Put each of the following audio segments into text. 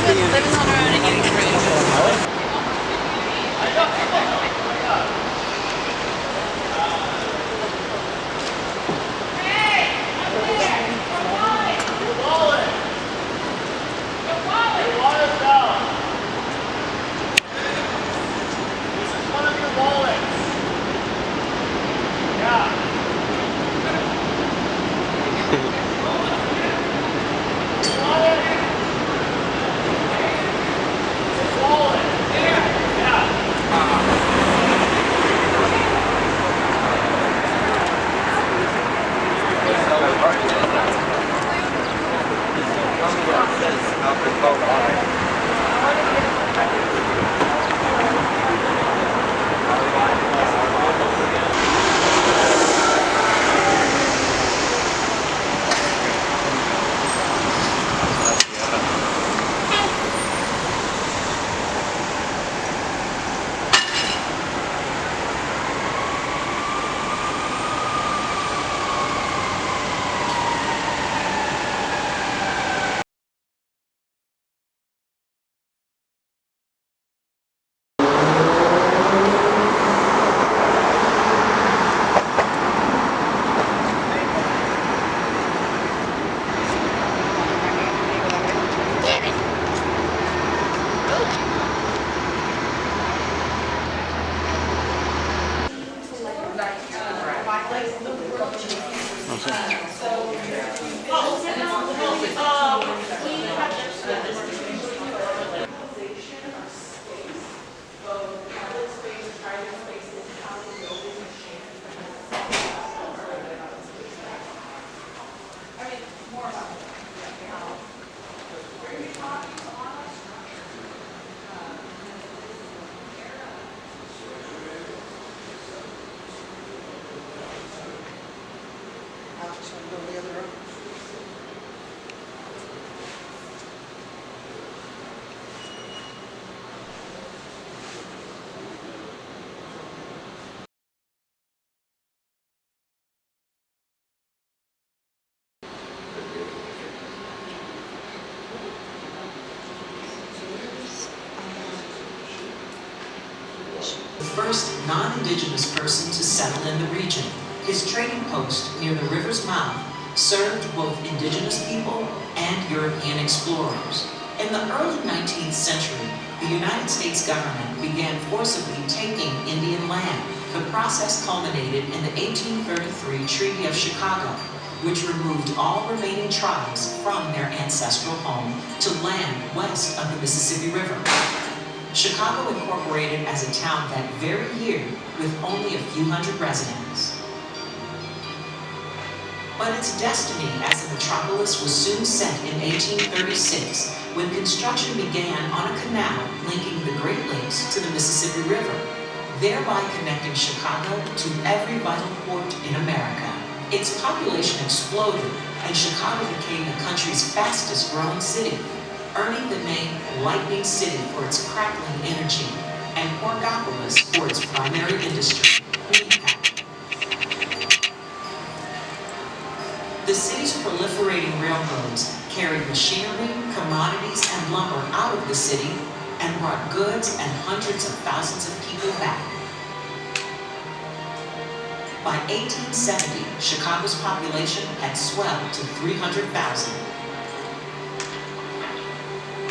Living on our own and getting through. The first non-indigenous person to settle in the region. His trading post near the river's mouth served both indigenous people and European explorers. In the early 19th century, the United States government began forcibly taking Indian land. The process culminated in the 1833 Treaty of Chicago, which removed all remaining tribes from their ancestral home to land west of the Mississippi River. Chicago incorporated as a town that very year with only a few hundred residents. But its destiny as a metropolis was soon set in 1836 when construction began on a canal linking the Great Lakes to the Mississippi River, thereby connecting Chicago to every vital port in America. Its population exploded and Chicago became the country's fastest growing city, earning the name Lightning City for its crackling energy and Porgopolis for its primary industry, meat packing. The city's proliferating railroads carried machinery, commodities, and lumber out of the city and brought goods and hundreds of thousands of people back. By 1870, Chicago's population had swelled to 300,000.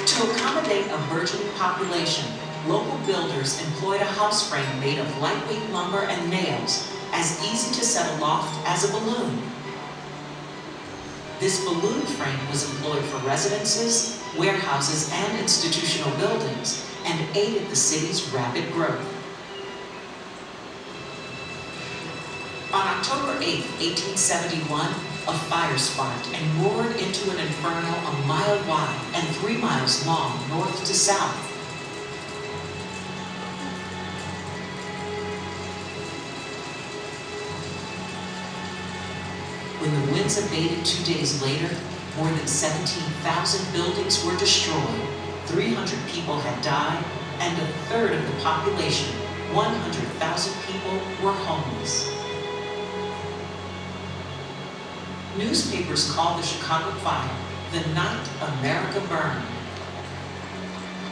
To accommodate a burgeoning population, local builders employed a house frame made of lightweight lumber and nails, as easy to set aloft as a balloon. This balloon frame was employed for residences, warehouses, and institutional buildings, and aided the city's rapid growth. On October 8, 1871, a fire sparked and roared into an inferno a mile wide and 3 miles long north to south. When the winds abated 2 days later, more than 17,000 buildings were destroyed, 300 people had died, and a third of the population, 100,000 people, were homeless. Newspapers called the Chicago fire the night America burned.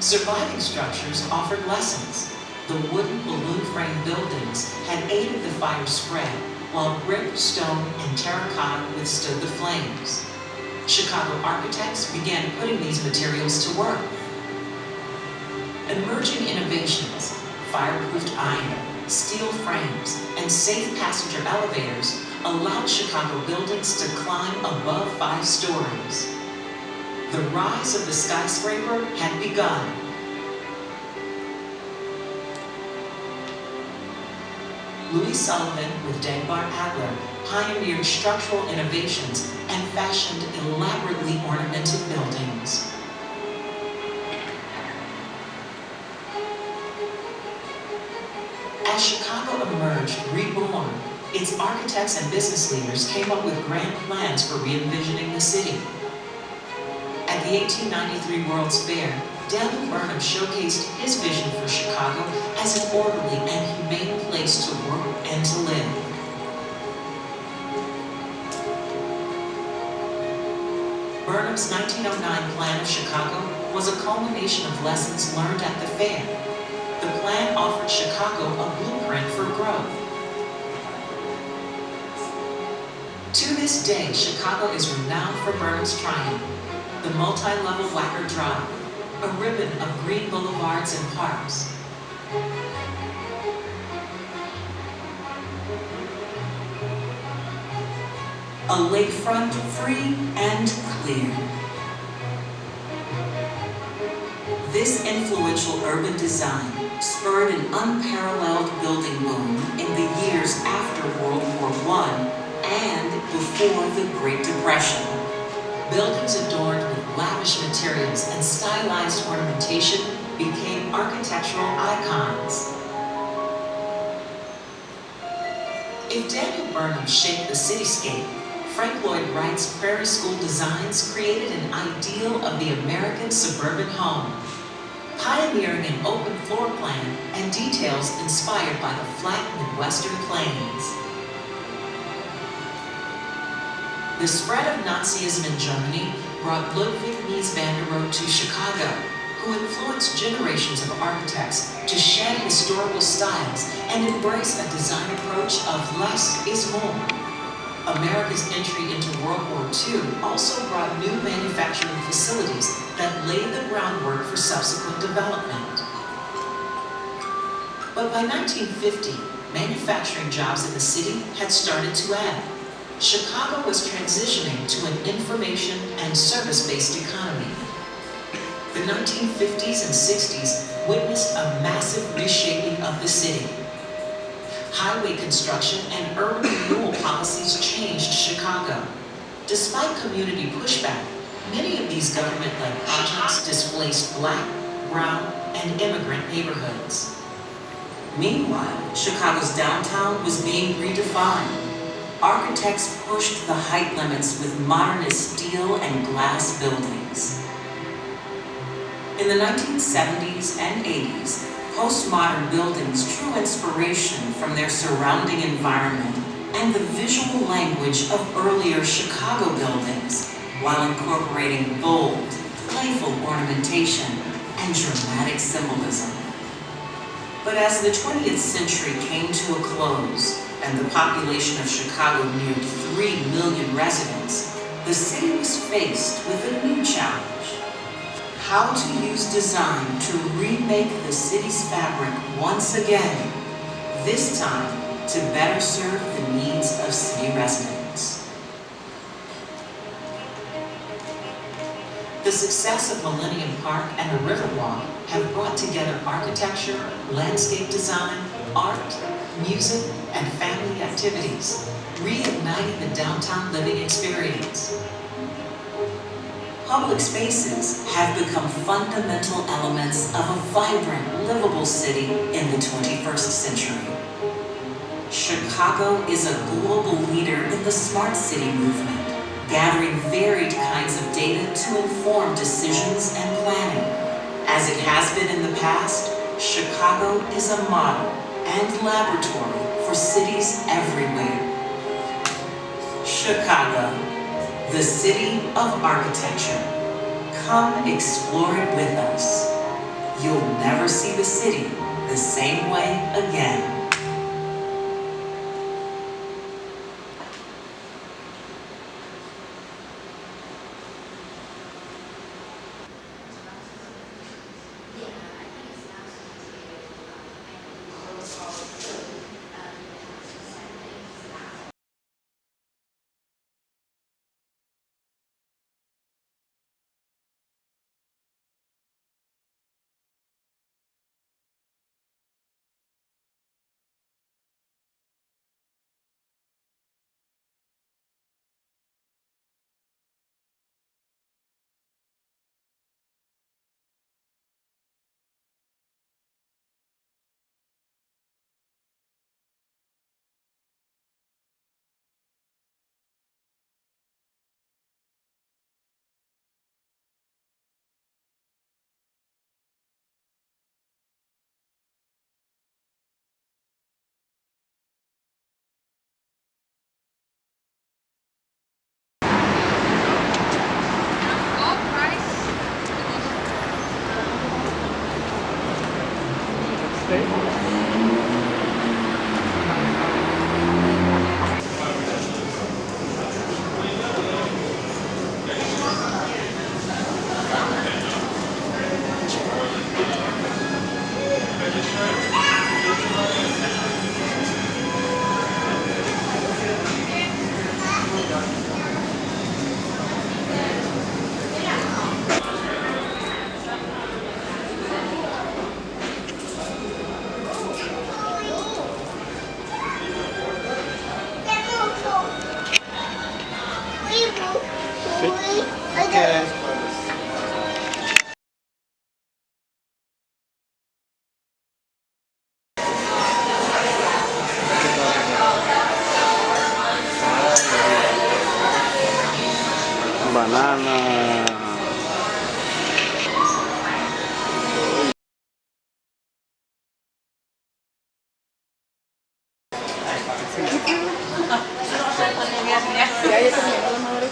Surviving structures offered lessons. The wooden balloon frame buildings had aided the fire spread, while brick, stone, and terracotta withstood the flames. Chicago architects began putting these materials to work. Emerging innovations, fireproofed iron, steel frames, and safe passenger elevators allowed Chicago buildings to climb above 5 stories. The rise of the skyscraper had begun. Louis Sullivan with Dagmar Adler pioneered structural innovations and fashioned elaborately ornamented buildings. As Chicago emerged reborn, its architects and business leaders came up with grand plans for re-envisioning the city. At the 1893 World's Fair, Daniel Burnham showcased his vision for Chicago as an orderly and humane place to work and to live. Burnham's 1909 plan of Chicago was a culmination of lessons learned at the fair. The plan offered Chicago a blueprint for growth. To this day, Chicago is renowned for Burnham's triumph, the multi-level Wacker Drive, a ribbon of green boulevards and parks. A lakefront free and clear. This influential urban design spurred an unparalleled building boom in the years after World War I and before the Great Depression. Buildings adorned with lavish materials and stylized ornamentation became architectural icons. If Daniel Burnham shaped the cityscape, Frank Lloyd Wright's Prairie School designs created an ideal of the American suburban home, pioneering an open floor plan and details inspired by the flat Midwestern plains. The spread of Nazism in Germany brought Ludwig Mies van der Rohe to Chicago, who influenced generations of architects to shed historical styles and embrace a design approach of less is more. America's entry into World War II also brought new manufacturing facilities that laid the groundwork for subsequent development. But by 1950, manufacturing jobs in the city had started to end. Chicago was transitioning to an information and service-based economy. The 1950s and 60s witnessed a massive reshaping of the city. Highway construction and urban renewal policies changed Chicago. Despite community pushback, many of these government-led projects displaced Black, brown, and immigrant neighborhoods. Meanwhile, Chicago's downtown was being redefined. Architects pushed the height limits with modernist steel and glass buildings. In the 1970s and 80s, postmodern buildings drew inspiration from their surrounding environment and the visual language of earlier Chicago buildings, while incorporating bold, playful ornamentation and dramatic symbolism. But as the 20th century came to a close and the population of Chicago neared 3 million residents, the city was faced with a new challenge: how to use design to remake the city's fabric once again, this time to better serve the needs of city residents. The success of Millennium Park and the Riverwalk have brought together architecture, landscape design, art, music, and family activities, reigniting the downtown living experience. Public spaces have become fundamental elements of a vibrant, livable city in the 21st century. Chicago is a global leader in the smart city movement, gathering varied kinds of data to inform decisions and planning. As it has been in the past, Chicago is a model and laboratory for cities everywhere. Chicago. the city of architecture. Come explore it with us. You'll never see the city the same way again. Banana. Ya, ya terminó la madre.